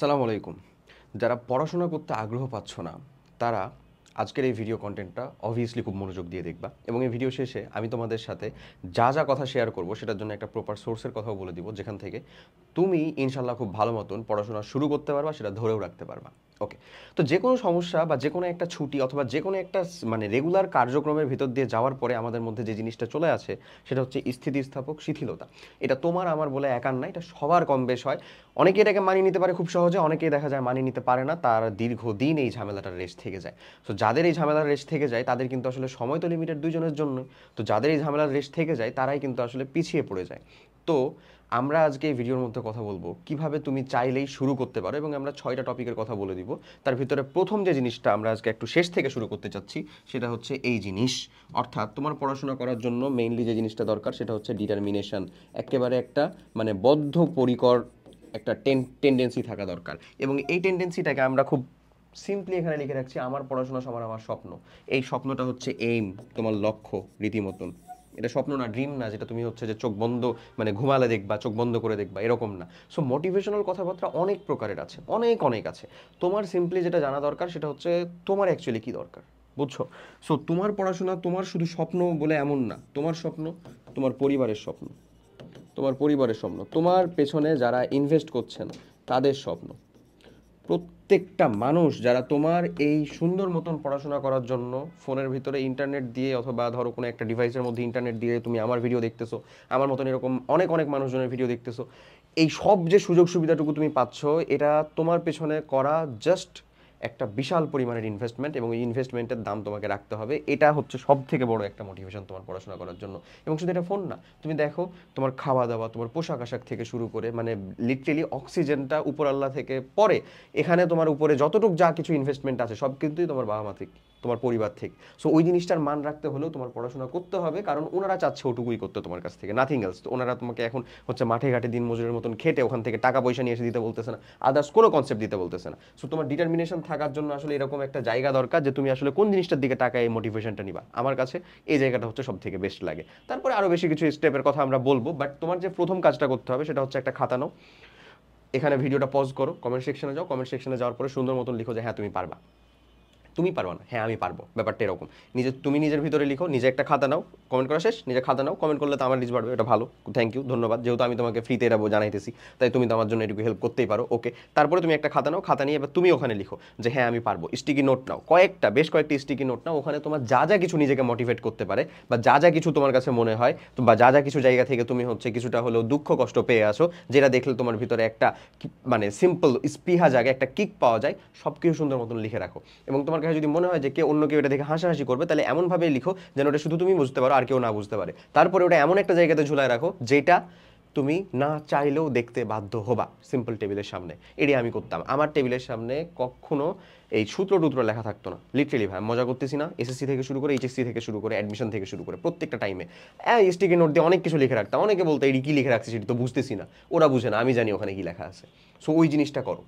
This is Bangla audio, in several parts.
আসসালামু আলাইকুম। যারা পড়াশোনা করতে আগ্রহ পাচ্ছ না, তারা আজকের এই ভিডিও কন্টেন্টটা অবভিয়াসলি খুব মনোযোগ দিয়ে দেখবা এবং এই ভিডিও শেষে আমি তোমাদের সাথে যা যা কথা শেয়ার করব সেটার জন্য একটা প্রপার সোর্সের কথাও বলে দিব, যেখান থেকে তুমি ইনশাল্লাহ খুব ভালো মতন পড়াশোনা শুরু করতে পারবা, সেটা ধরেও রাখতে পারবা। ওকে, তো যে কোনো সমস্যা বা যে কোনো একটা ছুটি অথবা যে কোনো একটা মানে রেগুলার কার্যক্রমের ভিতর দিয়ে যাওয়ার পরে আমাদের মধ্যে যে জিনিসটা চলে আসে সেটা হচ্ছে স্থিতিস্থাপক শিথিলতা। এটা তোমার আমার বলে একার না, এটা সবার কম বেশ হয়। অনেকে এটাকে মানিয়ে নিতে পারে খুব সহজে, অনেকেই দেখা যায় মানিয়ে নিতে পারে না, তার দীর্ঘদিন এই ঝামেলাটার রেশ থেকে যায়। তো যাদের এই ঝামেলার রেশ থেকে যায় তাদের কিন্তু আসলে সময় তো লিমিটেড দুইজনের জন্য। তো যাদের এই ঝামেলার রেশ থেকে যায় তারাই কিন্তু আসলে পিছিয়ে পড়ে যায়। তো আমরা আজকে এই ভিডিওর মধ্যে কথা বলবো কিভাবে তুমি চাইলেই শুরু করতে পারো, এবং আমরা 6টা টপিকের কথা বলে দিব। তার ভিতরে প্রথম যে জিনিসটা আমরা আজকে একটু শেষ থেকে শুরু করতে চাচ্ছি সেটা হচ্ছে এই জিনিস, অর্থাৎ তোমার পড়াশোনা করার জন্য মেইনলি যে জিনিসটা দরকার সেটা হচ্ছে ডিটারমিনেশন। একেবারে একটা মানে বদ্ধপরিকর একটা টেন্ডেন্সি থাকা দরকার, এবং এই টেন্ডেন্সিটাকে আমরা খুব সিম্পলি এখানে লিখে রাখছি, আমার পড়াশোনা সবার আমার স্বপ্ন। এই স্বপ্নটা হচ্ছে এইম, তোমার লক্ষ্য রীতিমতন। এটা স্বপ্ন না, ড্রিম না, যেটা তুমি হচ্ছে যে চোখ বন্ধ মানে ঘুমালে দেখবা, চোখ বন্ধ করে দেখবা, এরকম না। সো মোটিভেশনাল কথাবার্তা অনেক প্রকারের আছে, অনেক অনেক আছে। তোমার সিম্পলি যেটা জানা দরকার সেটা হচ্ছে তোমার অ্যাকচুয়ালি কী দরকার, বুঝছো? সো তোমার পড়াশোনা তোমার শুধু স্বপ্ন বলে এমন না, তোমার স্বপ্ন তোমার পরিবারের স্বপ্ন, তোমার পরিবারের স্বপ্ন, তোমার পেছনে যারা ইনভেস্ট করছেন তাদের স্বপ্ন। প্রত্যেকটা মানুষ যারা তোমার এই সুন্দর মতন পড়াশোনা করার জন্য ফোনের ভিতরে ইন্টারনেট দিয়ে অথবা ধরো কোনো একটা ডিভাইসের মধ্যে ইন্টারনেট দিয়ে তুমি আমার ভিডিও দেখতেছো, আমার মতন এরকম অনেক অনেক মানুষজনের ভিডিও দেখতেছো, এই সব যে সুযোগ সুবিধাটুকু তুমি পাচ্ছ, এটা তোমার পেছনে করা জাস্ট একটা বিশাল পরিমাণের ইনভেস্টমেন্ট, এবং এই ইনভেস্টমেন্টের দাম তোমাকে রাখতে হবে। এটা হচ্ছে সব থেকে বড় একটা মোটিভেশন তোমার পড়াশোনা করার জন্য। এবং শুধু এটা ফোন না, তুমি দেখো তোমার খাওয়া দাওয়া, তোমার পোশাক আশাক থেকে শুরু করে মানে লিটারেলি অক্সিজেনটা উপর আল্লাহ থেকে পরে, এখানে তোমার উপরে যতটুকু যা কিছু ইনভেস্টমেন্ট আছে সব কিছুই তোমার বাবা মা থেকে, তোমার পরিবার থেকে। সো ওই জিনিসটার মান রাখতে হলেও তোমার পড়াশোনা করতে হবে, কারণ ওনারা চাচ্ছে ওটুকুই করতে তোমার কাছ থেকে, নাথিং এলস। তো ওনারা তোমাকে এখন হচ্ছে মাঠে ঘাটে দিন মজুরের মতন খেটে ওখান থেকে টাকা পয়সা নিয়ে এসে দিতে বলতেছে না, আদার্স কোনো কনসেপ্ট দিতে বলতেছে না। সো তোমার ডিটারমিনেশন থাকার জন্য আসলে এরকম একটা জায়গা দরকার যে তুমি আসলে কোন জিনিসটার দিকে টাকা এই মোটিভেশনটা নিবা। আমার কাছে এই জায়গাটা হচ্ছে সব থেকে বেস্ট লাগে। তারপরে আরও বেশি কিছু স্টেপের কথা আমরা বলবো, বাট তোমার যে প্রথম কাজটা করতে হবে সেটা হচ্ছে একটা খাতা নাও, এখানে ভিডিওটা পজ করো, কমেন্ট সেকশনে যাও, কমেন্ট সেকশনে যাওয়ার পরে সুন্দর মতন লিখো যে হ্যাঁ তুমি পারবা। তুমি পারবা না, হ্যাঁ আমি পারবো, ব্যাপারটা এরকম। তুমি নিজের ভিতরে লিখো, নিজে একটা খাতা নাও, কমেন্ট করা শেষ, নিজে খাতা নাও, কমেন্ট করলে তো আমার রিচ বাড়বে, এটা ভালো, থ্যাংক ইউ, ধন্যবাদ, যেহেতু আমি তোমাকে ফ্রিতে এটা জানাইতেছি তাই তুমি তো আমার জন্য এটুকু হেল্প করতেই পারো, ওকে। তারপরে তুমি একটা খাতা নাও, খাতা নিয়ে এবার তুমি ওখানে লিখো যে হ্যাঁ আমি পারবো। স্টিকি নোট নাও, বেশ কয়েকটা স্টিকি নোট নাও, ওখানে তোমার যা যা কিছু নিজেকে মোটিভেট করতে পারে বা যা যা কিছু তোমার কাছে মনে হয়, বা যা যা কিছু জায়গা থেকে তুমি হচ্ছে কিছুটা হলেও দুঃখ কষ্ট পেয়ে আসো, যেটা দেখলে তোমার ভিতরে একটা মানে সিম্পল স্পৃহা জাগে, একটা কিক পাওয়া যায়, সব কিছু সুন্দর মতন লিখে রাখো। এবং তোমার কাছে যদি মনে হয় যে অন্য কেউ এটা দেখে হাসাহাসি করবে, তাহলে এমনভাবে লিখো যেন ওটা শুধু তুমি বুঝতে পারো আর কেউ না বুঝতে পারে। তারপরে ওটা এমন একটা জায়গাতে ঝুলায় রাখো যেটা তুমি না চাইলেও দেখতে বাধ্য হবা, সিম্পল টেবিলের সামনে। এটাই আমি করতাম, আমার টেবিলের সামনে কখনো এই সূত্র টুত্র লেখা থাকতো না, লিটারেলি ভাই মজা করতেছি না, এসএসসি থেকে শুরু করে এইচএসসি থেকে শুরু করে অ্যাডমিশন থেকে শুরু করে প্রত্যেকটা টাইমে স্টিকি নোট দিয়ে অনেক কিছু লিখে রাখতাম। অনেকে বলতো এটি কী লিখে রাখছি, সেটি তো বুঝতেছি না। ওরা বুঝে না, আমি জানি ওখানে কী লেখা আছে। সো ওই জিনিসটা করো,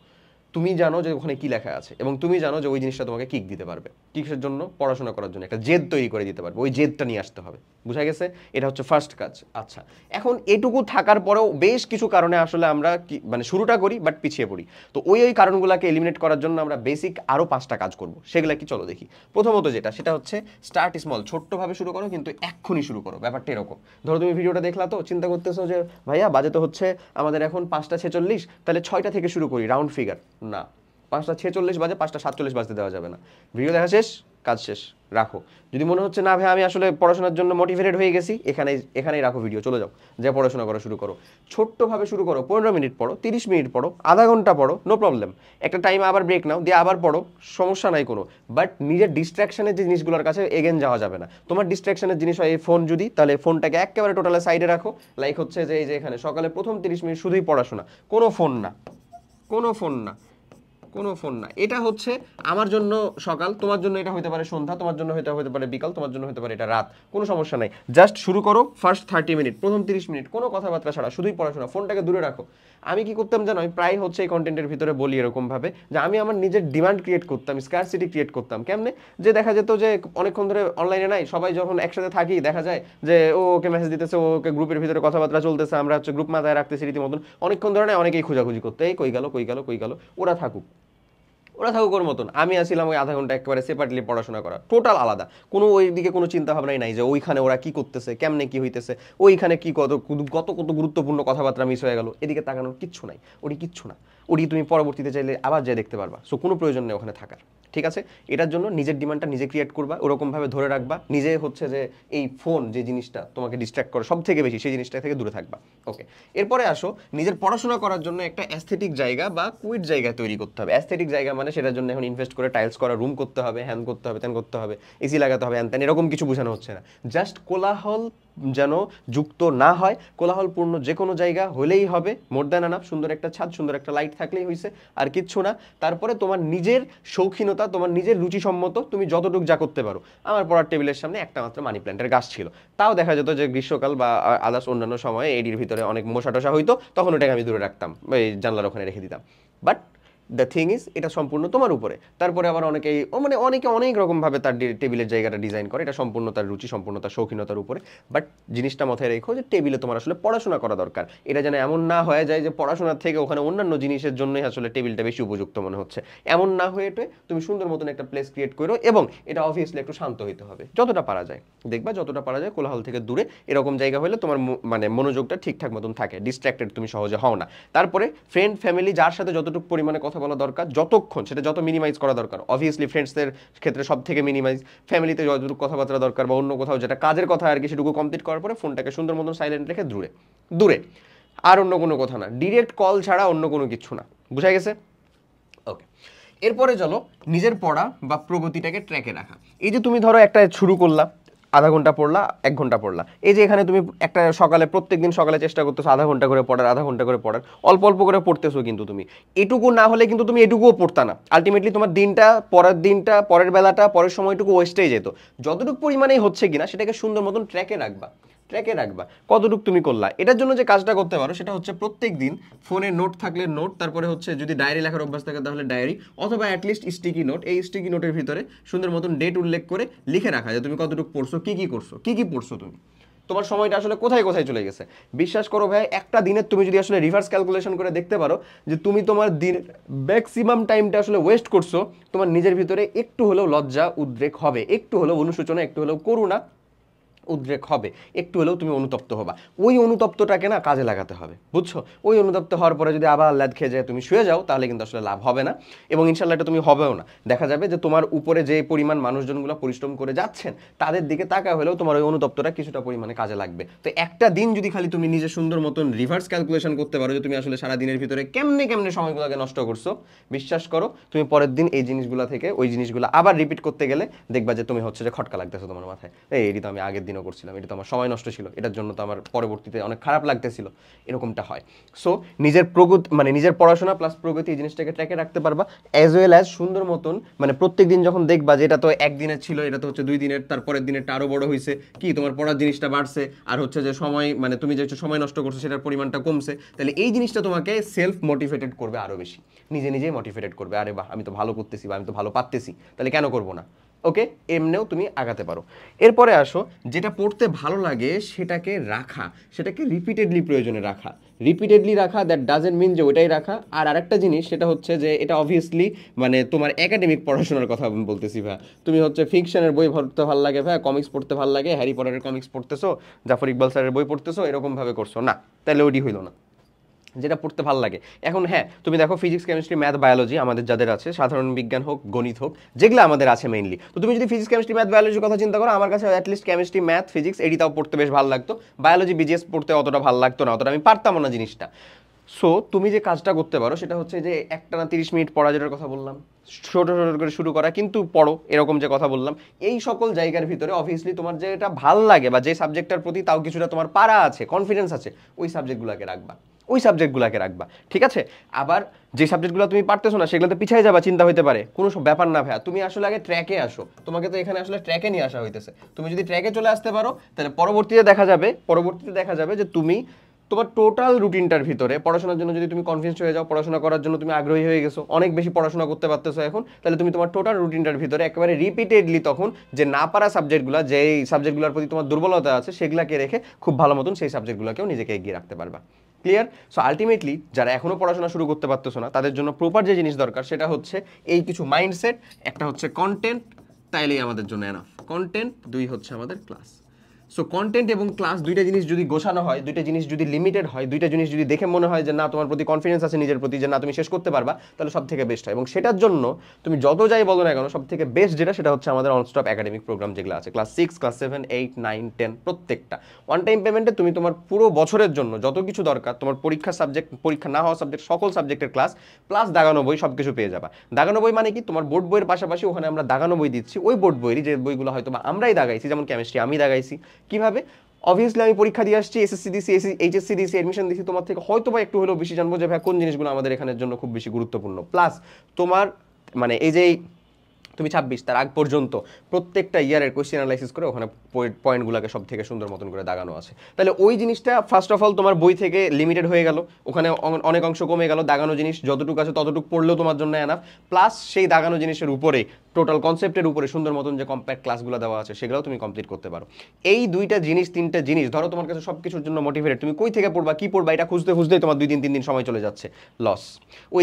তুমি জানো যে ওখানে কি লেখা আছে, এবং তুমি জানো যে ওই জিনিসটা তোমাকে কিক দিতে পারবে, কিসের জন্য? পড়াশোনা করার জন্য একটা জেদ তৈরি করে দিতে পারবে, ওই জেদটা নিয়ে আসতে হবে। বুঝা গেছে? এটা হচ্ছে ফার্স্ট কাজ। আচ্ছা, এখন এটুকু থাকার পরেও বেশ কিছু কারণে আসলে আমরা মানে শুরুটা করি বাট পিছিয়ে পড়ি। তো ওই কারণগুলোকে এলিমিনেট করার জন্য আমরা বেসিক আরও 5টা কাজ করব। সেগুলো কি চলো দেখি। প্রথমত সেটা হচ্ছে স্টার্ট স্মল, ছোট্টভাবে শুরু করো, কিন্তু এক্ষুনি শুরু করো। ব্যাপারটা এরকম, ধরো তুমি ভিডিওটা দেখলা, তো চিন্তা করতেছো যে ভাইয়া বাজে তো হচ্ছে আমাদের এখন 5টা 46, তাহলে 6টা থেকে শুরু করি, রাউন্ড ফিগার না। 5টা 46 বাজে, 5টা 47 বাজতে দেওয়া যাবে না। ভিডিও দেখা শেষ, কাজ শেষ, রাখো। যদি মনে হচ্ছে না ভাই আমি আসলে পড়াশোনার জন্য মোটিভেটেড হয়ে গেছি, এখানেই রাখো ভিডিও, চলে যাও, যে পড়াশোনা করা শুরু করো। ছোট্টভাবে শুরু করো, 15 মিনিট পড়ো, 30 মিনিট পড়ো, আধা ঘন্টা পড়ো, নো প্রবলেম। একটা টাইমে আবার ব্রেক নাও, দিয়ে আবার পড়ো, সমস্যা নাই কোনো। বাট নিজের ডিস্ট্রাকশনের যে জিনিসগুলোর কাছে এগেন যাওয়া যাবে না। তোমার ডিস্ট্রাকশনের জিনিস হয় এই ফোন, যদি তাহলে ফোনটাকে একেবারে টোটালে সাইডে রাখো। লাইক হচ্ছে যে এখানে সকালে প্রথম 30 মিনিট শুধুই পড়াশোনা, কোনো ফোন না, কোনো ফোন না। কোনো ফোন না। এটা হচ্ছে আমার জন্য সকাল, তোমার জন্য এটা হতে পারে সন্ধ্যা, তোমার জন্য হতে পারে বিকাল, তোমার জন্য হতে পারে এটা রাত, কোনো সমস্যা নাই। জাস্ট শুরু করো ফার্স্ট 30 মিনিট, প্রথম 30 মিনিট কোনো কথাবার্তা ছাড়া শুধুই পড়াশোনা, ফোনটাকে দূরে রাখো। আমি কি করতাম জানো, আমি প্রায় হচ্ছে এই কন্টেন্টের ভিতরে বলি এরকম ভাবে যে আমি আমার নিজের ডিমান্ড ক্রিয়েট করতাম, স্কারসিটি ক্রিয়েট করতাম। কেমনে? যে দেখা যেত যে অনেকক্ষণ ধরে অনলাইনে নাই, সবাই যখন একসাথে থাকি দেখা যায় যে ও ওকে মেসেজ দিতেছে, ও ওকে গ্রুপের ভিতরে কথাবার্তা চলতেছে, আমরা হচ্ছে গ্রুপ মাথায় রাখতেছি রীতিমতন, অনেকক্ষণ ধরে নাই, অনেকেই খোঁজাখুঁজি করতে, এই কই গেল কই গেল কই গেল। ওরা থাকুক, ওরা থাকুক ওর মতন, আমি আসছিলাম ওই আধা ঘন্টা একেবারে সেপারেটলি পড়াশোনা করা, টোটাল আলাদা, কোনো ওই দিকে কোনো চিন্তা ভাবনাই নাই যে ওইখানে ওরা কি করতেছে, কেমনে কি হইতেছে, ওইখানে কি কত কত কত গুরুত্বপূর্ণ কথাবার্তা মিস হয়ে গেল, এদিকে তাকানোর কিচ্ছু নাই, ওটি কিচ্ছু না, ওটি তুমি পরবর্তীতে চাইলে আবার যেয়ে দেখতে পারবা। সো কোনো প্রয়োজন নেই ওখানে থাকার, ঠিক আছে? এটার জন্য নিজের ডিমান্ডটা নিজে ক্রিয়েট করবা, ওরকমভাবে ধরে রাখবা, নিজে হচ্ছে যে এই ফোন যে জিনিসটা তোমাকে ডিস্ট্র্যাক্ট করে সব থেকে বেশি, সেই জিনিসটা থেকে দূরে থাকবা। ওকে, এরপরে আসো নিজের পড়াশোনা করার জন্য একটা অ্যাস্থেটিক জায়গা বা কুইট জায়গা তৈরি করতে হবে। অ্যাস্থেটিক জায়গা মানে সেটার জন্য এখন ইনভেস্ট করে টাইলস করা রুম করতে হবে, হ্যান করতে হবে, ত্যান করতে হবে, এসি লাগাতে হবে, হ্যান ত্যান, এরকম কিছু বোঝানো হচ্ছে না। জাস্ট কোলাহল যেন যুক্ত না হয়, কোলাহলপূর্ণ যে কোনো জায়গা হলেই হবে, মোর দ্যান এনাফ, সুন্দর একটা ছাদ, সুন্দর একটা লাইট থাকলেই হয়েছে, আর কিচ্ছু না। তারপরে তোমার নিজের শৌখিনতা, তোমার নিজের রুচিসম্মত তুমি যতটুকু যা করতে পারো। আমার পড়ার টেবিলের সামনে একটা মাত্র মানি প্ল্যান্টের গাছ ছিল, তাও দেখা যেত যে গ্রীষ্মকাল বা আদার্স অন্যান্য সময়ে এডির ভিতরে অনেক মশা টশা হইতো, তখন ওটাকে আমি দূরে রাখতাম, এই জানলার ওখানে রেখে দিতাম। বাট দ্য থিং ইজ, এটা সম্পূর্ণ তোমার উপরে। তারপরে আবার অনেকেই মানে অনেকে অনেক রকমভাবে তার টেবিলের জায়গাটা ডিজাইন করে, এটা সম্পূর্ণ তার রুচি, সম্পূর্ণ তার শৌখিনতার উপরে। বাট জিনিসটা মাথায় রেখো যে টেবিলে তোমার আসলে পড়াশোনা করা দরকার, এটা যেন এমন না হয়ে যায় যে পড়াশোনার থেকে ওখানে অন্যান্য জিনিসের জন্যই আসলে টেবিলটা বেশি উপযুক্ত মনে হচ্ছে। এমন না হয়ে তুমি সুন্দর মতন একটা প্লেস ক্রিয়েট করো, এবং এটা অবভিয়াসলি একটু শান্ত হইতে হবে যতটা পারা যায়। দেখবা যতটা পারা যায় কোলাহল থেকে দূরে এরকম জায়গা হলে তোমার মানে মনোযোগটা ঠিকঠাক মতন থাকে, ডিস্ট্র্যাক্টেড তুমি সহজে হও না। তারপরে ফ্রেন্ড ফ্যামিলি যার সাথে যতটুকু পরিমাণে কথা বলা দরকার, যতক্ষণ সেটা যত মিনিমাইজ করা দরকার, অবভিয়াসলি ফ্রেন্ডসদের ক্ষেত্রে সব থেকে মিনিমাইজ, ফ্যামিলিতে যতটুকু কথাবার্তা দরকার বা অন্য কোথাও যেটা কাজের কথা আর কি, সেটুকু কমপ্লিট করার পরে ফোনটাকে সুন্দর মতন সাইলেন্ট রেখে দূরে দূরে, আর অন্য কোনো কথা না, ডিরেক্ট কল ছাড়া অন্য কোনো কিছু না। বুঝা গেছে? ওকে, এরপরে চলো নিজের পড়া বা প্রগতিটাকে ট্র্যাকে রাখা। এই যে তুমি ধরো একটা শুরু করলা, আধা ঘন্টা পড়লা, 1 ঘন্টা পড়লা, এই যে এখানে তুমি একটা সকালে প্রত্যেকদিন সকালে চেষ্টা করতেছো আধা ঘন্টা করে পড়ার, আধা ঘন্টা করে পড়ার, অল্প অল্প করে পড়তেছো, কিন্তু তুমি এটুকু না হলে কিন্তু তুমি এটুকুও পড়তা না, আলটিমেটলি তোমার দিনটা, পরের দিনটা, পরের বেলাটা, পরের সময়টুকু ওয়েস্টেই যেত। যতটুকু পরিমাণেই হচ্ছে কিনা সেটাকে সুন্দর মতন ট্র্যাকে রাখবা, ট্র্যাকে রাখবা কতটুকু তুমি করলা। এটার জন্য যে কাজটা করতে পারো সেটা হচ্ছে প্রত্যেক দিন ফোনে নোট থাকলে নোট, তারপরে হচ্ছে যদি ডায়েরি লেখার অভ্যাস থাকে তাহলে ডায়েরি, অথবা অ্যাটলিস্ট স্টিকি নোট, এই স্টিকি নোটের ভিতরে সুন্দর মতন ডেট উল্লেখ করে লিখে রাখা যে তুমি কতটুকু পড়ছো, কি কি করছো, কি কি পড়ছো, তুমি তোমার সময়টা আসলে কোথায় কোথায় চলে গেছে। বিশ্বাস করো ভাই, একটা দিনের তুমি যদি আসলে রিভার্স ক্যালকুলেশন করে দেখতে পারো যে তুমি তোমার দিন ম্যাক্সিমাম টাইমটা আসলে ওয়েস্ট করছো, তোমার নিজের ভিতরে একটু হলেও লজ্জা উদ্রেক হবে, একটু হলেও অনুশোচনা, একটু হলেও করুণা উদ্রেক হবে, একটু হলেও তুমি অনুতপ্ত হবা। ওই অনুতপ্তটাকে না কাজে লাগাতে হবে, বুঝছো? ওই অনুতপ্ত হওয়ার পরে যদি আবার ল্যাদ খেয়ে যায় তুমি শুয়ে যাও, তাহলে কিন্তু আসলে লাভ হবে না, এবং ইনশাল্লাহ এটা তুমি হবেও না। দেখা যাবে যে তোমার উপরে যে পরিমাণ মানুষজনগুলো পরিশ্রম করে যাচ্ছেন তাদের দিকে তাকা হলেও তোমার ওই অনুতপ্তটা কিছুটা পরিমাণে কাজে লাগবে। তো একটা দিন যদি খালি তুমি নিজে সুন্দর মতন রিভার্স ক্যালকুলেশন করতে পারো যে তুমি আসলে সারা দিনের ভিতরে কেমনে কেমনে সময়গুলোকে নষ্ট করছো, বিশ্বাস করো তুমি পরের দিন এই জিনিসগুলো থেকে ওই জিনিসগুলো আবার রিপিট করতে গেলে দেখবা যে তুমি হচ্ছে যে খটকা লাগতেছে তোমার মাথায়, এটি তো আমি আগের দিনও করছিলাম, এটা তো আমার সময় নষ্ট ছিল, এটার জন্য তো আমার পরবর্তীতে অনেক খারাপ লাগতেছিল, এরকমটা হয়। সো নিজের প্রগতি মানে নিজের পড়াশোনা প্লাস প্রগতি এই জিনিসটাকে ট্র্যাকে রাখতে পারবা, অ্যাজ ওয়েল অ্যাজ সুন্দর মতন মানে প্রত্যেক দিন যখন দেখবা যে এটা তো একদিনের ছিল, এটা তো হচ্ছে 2 দিনের, তারপরের দিনেরটা আরও বড় হয়েছে, কি তোমার পড়ার জিনিসটা বাড়ছে, আর হচ্ছে যে সময় মানে তুমি যে সময় নষ্ট করছো সেটার পরিমাণটা কমছে, তাহলে এই জিনিসটা তোমাকে সেলফ মোটিভেটেড করবে আরও বেশি, নিজে নিজেই মোটিভেটেড করবে, আরে বাহ আমি তো ভালো করতেছি বা আমি তো ভালো পারতেছি, তাহলে কেন করবো না। ওকে, এমনিও তুমি আগাতে পারো। এরপরে আসো যেটা পড়তে ভালো লাগে সেটাকে রাখা, সেটাকে রিপিটেডলি প্রয়োজনে রাখা, রিপিটেডলি রাখা, দ্যাট ডাজেন্ট মিন যে ওইটাই রাখা। আর আরেকটা জিনিস সেটা হচ্ছে যে এটা অবভিয়াসলি মানে তোমার একাডেমিক পড়াশোনার কথা আমি বলতেছি ভাই, তুমি হচ্ছে ফিকশনের বই পড়তে ভালো লাগে ভাই, কমিক্স পড়তে ভালো লাগে, হ্যারি পটারের কমিক্স পড়তেছো, জাফর ইকবাল স্যারের বই পড়তেছো, এরকমভাবে করছো না, তাহলে ওইটি হইলো না, যেটা পড়তে ভালো লাগে। এখন হ্যাঁ তুমি দেখো ফিজিক্স কেমিস্ট্রি ম্যাথ বায়োলজি আমাদের যাদের আছে, সাধারণ বিজ্ঞান হোক গণিত হোক, যেগুলো আমাদের আছে মেইনলি, তো তুমি যদি ফিজিক্স কেমিস্ট্রি ম্যাথ বায়োলজির কথা চিন্তা করো, আমার কাছে অ্যাটলিস্ট কেমিস্ট্রি ম্যাথ ফিজিক্স এটাও পড়তে বেশ ভালো লাগতো, বায়োলজি বিজিএস পড়তে অতটা ভালো লাগতো না, অতটা আমি পারতাম না জিনিসটা। সো তুমি যে কাজটা করতে পারো সেটা হচ্ছে যে একটানা 30 মিনিট পড়া, যেটার কথা বললাম, ছোট ছোট করে শুরু করা কিন্তু পড়ো, এরকম যে কথা বললাম, এই সকল জায়গার ভিতরে অবভিয়াসলি তোমার যেটা ভাল লাগে বা যে সাবজেক্টটার প্রতি তাও কিছুটা তোমার পারা আছে, কনফিডেন্স আছে, ওই সাবজেক্টগুলোকে রাখবা। ওই সাবজেক্টগুলোকে রাখবা, ঠিক আছে? আবার যে সাবজেক্টগুলো তুমি পারতেছো না সেগুলোতে পিছিয়ে যাবা, চিন্তা হইতে পারে, কোনো ব্যাপার না ভাইয়া, তুমি আসলে আগে ট্র্যাকে আসো, তোমাকে তো এখানে আসলে ট্র্যাকে নিয়ে আসা হইতেছে। তুমি যদি ট্র্যাকে চলে আসতে পারো তাহলে পরবর্তীতে দেখা যাবে যে তুমি তোমার টোটাল রুটিনটার ভিতরে পড়াশোনার জন্য যদি তুমি কনফিডেন্স হয়ে যাও, পড়াশোনা করার জন্য তুমি আগ্রহী হয়ে গেছো, অনেক বেশি পড়াশোনা করতে পারতেছো এখন, তাহলে তুমি তোমার টোটাল রুটিনটার ভিতরে একেবারে রিপিটেডলি তখন যে না পারা সাবজেক্টগুলো, যেই সাবজেক্টগুলোর প্রতি তোমার দুর্বলতা আছে সেগুলোকে রেখে খুব ভালো মতন সেই সাবজেক্টগুলোকেও নিজেকে এগিয়ে রাখতে পারবা। ক্লিয়ার? সো আলটিমেটলি যারা এখনো পড়াশোনা শুরু করতে পারতেছো না তাদের জন্য প্রপার যে জিনিস দরকার সেটা হচ্ছে এই কিছু মাইন্ডসেট, একটা হচ্ছে কন্টেন্ট, তাইলেই আমাদের জন্য এনাফ। কন্টেন্ট, দুই হচ্ছে আমাদের ক্লাস। সো কন্টেন্ট এবং ক্লাস দুইটা জিনিস যদি গোছানো হয়, দুইটা জিনিস যদি লিমিটেড হয়, দুইটা জিনিস যদি দেখে মনে হয় যে না তোমার প্রতি কনফিডেন্স আছে নিজের প্রতি, যে না তুমি শেষ করতে পারবা, তাহলে সব থেকে বেস্ট হয়। এবং সেটার জন্য তুমি যত যাই বলো না কেন, সব থেকে বেস্ট যেটা সেটা হচ্ছে আমাদের অনস্টপ একাডেমিক প্রোগ্রাম যেগুলো আছে, ক্লাস 6, ক্লাস 7, 8, 9, 10 প্রত্যেকটা ওয়ান টাইম পেমেন্টে তুমি তোমার পুরো বছরের জন্য যত কিছু দরকার, তোমার পরীক্ষা না হওয়া সাবজেক্ট, সকল সাবজেক্টের ক্লাস প্লাস দাগানো বই সব কিছু পেয়ে যাবা। দাগানো বই মানে কি, তোমার বোর্ড বইয়ের পাশাপাশি ওখানে আমরা দাগানো বই দিচ্ছি, ওই বোর্ড বইয়েরই যে বইগুলো হয়তো বা আমরাই দাগাইছি, যেমন কেমিস্ট্রি আমি দাগাইছি। কিভাবে? অবভিয়াসলি আমি পরীক্ষা দিয়ে আসছি, এসএসসি দিয়েছি, এইচএসসি দিয়েছি, অ্যাডমিশন দিয়েছি, তোমার থেকে হয়তো বা একটু হলেও বেশি জানবো যে ভাই কোন জিনিসগুলো আমাদের এখানের জন্য খুব বেশি গুরুত্বপূর্ণ। প্লাস তোমার মানে এই যে তুমি 26 তার আগ পর্যন্ত প্রত্যেকটা ইয়ারের কোয়েশ্চেন অ্যানালাইসিস করে ওখানে পয়েন্টগুলোকে সব থেকে সুন্দর মতন করে দাগানো আছে। তাহলে ওই জিনিসটা ফার্স্ট অফ অল তোমার বই থেকে লিমিটেড হয়ে গেল, ওখানে অনেক অংশ কমে গেল, দাগানো জিনিস যতটুকু আছে ততটুকু পড়লেও তোমার জন্য এনাফ। প্লাস সেই দাগানো জিনিসের উপরে টোটাল কনসেপ্টের উপরে সুন্দর মতন যে কম্প্যাক্ট ক্লাসগুলো দেওয়া আছে সেগুলোও তুমি কমপ্লিট করতে পারো। এই দুইটা জিনিস, তিনটা জিনিস ধরো তোমার কাছে সব কিছুর জন্য মোটিভেটেড, তুমি কই থেকে পড়বা কি পড়বা এটা খুঁজতে খুঁজতেই তোমার 2 দিন 3 দিন সময় চলে যাচ্ছে, লস। ওই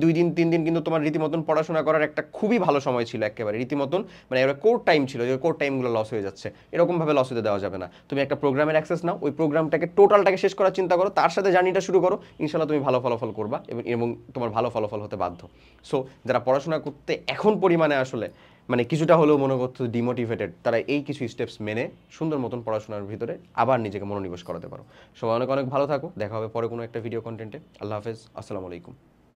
2 দিন 3 দিন কিন্তু তোমার রীতিমতন পড়াশোনা করার একটা খুবই ভালো সময় ছিল, একেবারে রীতিমতন মানে একটা কোর টাইম ছিল, যে কোর টাইমগুলো লস হয়ে যাচ্ছে, এরকমভাবে লস হতে দেওয়া যাবে না। তুমি একটা প্রোগ্রামের অ্যাক্সেস নাও, ওই প্রোগ্রামটাকে টোটালটাকে শেষ করার চিন্তা করো, তার সাথে জার্নিটা শুরু করো, ইনশাল্লাহ তুমি ভালো ফলাফল করবা এবং তোমার ভালো ফলাফল হতে বাধ্য। সো যারা পড়াশোনা করতে এখন পরিমাণে আসলে মানে কিছুটা হলেও মনে করতে ডিমোটিভেটেড, তারা এই কিছু স্টেপস মেনে সুন্দর মতন পড়াশোনার ভিতরে আবার নিজেকে মনোনিবেশ করাতে পারো। সবাই অনেক অনেক ভালো থাকো, দেখা হবে পরে কোনো একটা ভিডিও কন্টেন্টে। আল্লাহ হাফেজ, আসসালামু আলাইকুম।